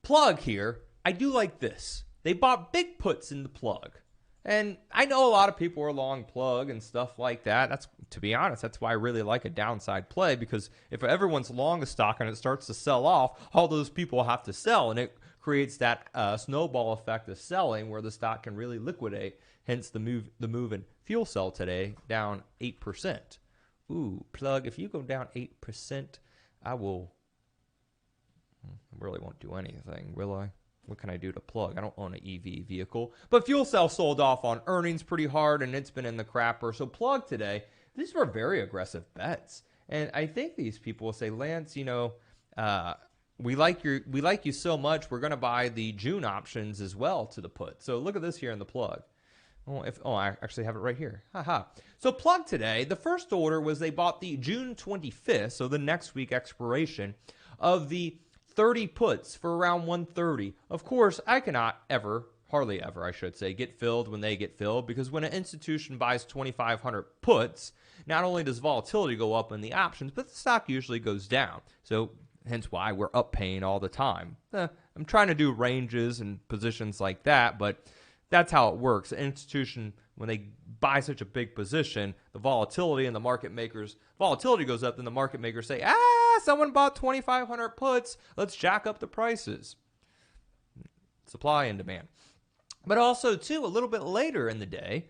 Plug here, I do like this. They bought big puts in the Plug. And I know a lot of people are long Plug and stuff like that. That's, to be honest, that's why I really like a downside play, because if everyone's long a stock and it starts to sell off, all those people have to sell, and it creates that snowball effect of selling where the stock can really liquidate. Hence the move in fuel cell today down 8%. Ooh, Plug, if you go down 8%, I really won't do anything, will I? What can I do to Plug? I don't own an EV vehicle. But fuel cell sold off on earnings pretty hard, and it's been in the crapper. So Plug today, these were very aggressive bets. And I think these people will say, Lance, you know, we like you so much, we're going to buy the June options as well to the put. So look at this here in the Plug. I actually have it right here. So Plug today, the first order was they bought the June 25th, so the next week expiration, of the 30 puts for around 130. Of course, I cannot hardly ever, I should say, get filled when they get filled, because when an institution buys 2,500 puts, not only does volatility go up in the options, but the stock usually goes down. So hence why we're up paying all the time. I'm trying to do ranges and positions like that, but that's how it works. An institution, when they buy such a big position, the volatility and the market makers, volatility goes up, then the market makers say, someone bought 2,500 puts, let's jack up the prices. Supply and demand. But also, too, a little bit later in the day,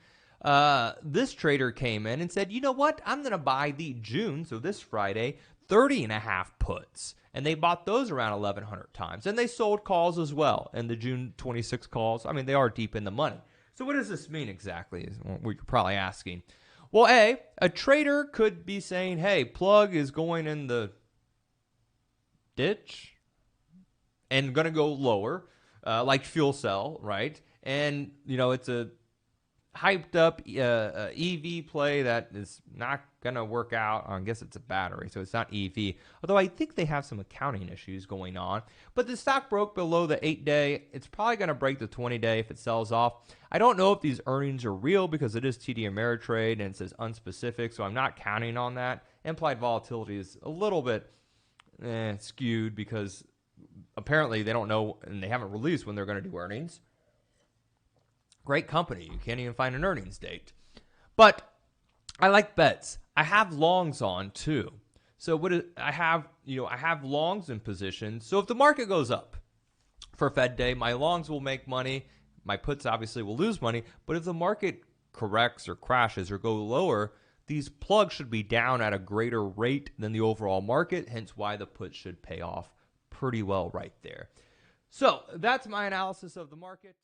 this trader came in and said, you know what, I'm going to buy the June, so this Friday, 30.5 puts. And they bought those around 1,100 times. And they sold calls as well. And the June 26 calls, I mean, they are deep in the money. So what does this mean exactly is what you're probably asking. Well, a trader could be saying, hey, Plug is going in the ditch and going to go lower, like fuel cell, right? And, you know, it's a hyped up EV play that is not going to work out. I guess it's a battery, so it's not EV. Although I think they have some accounting issues going on. But the stock broke below the 8-day. It's probably going to break the 20-day if it sells off. I don't know if these earnings are real because it is TD Ameritrade and it says unspecific, so I'm not counting on that. Implied volatility is a little bit skewed because apparently they don't know and they haven't released when they're going to do earnings. Great company. You can't even find an earnings date. But I like bets. I have longs on too. So I have longs in positions. So if the market goes up for Fed Day, my longs will make money. My puts obviously will lose money. But if the market corrects or crashes or go lower, these plugs should be down at a greater rate than the overall market. Hence why the puts should pay off pretty well right there. So that's my analysis of the market.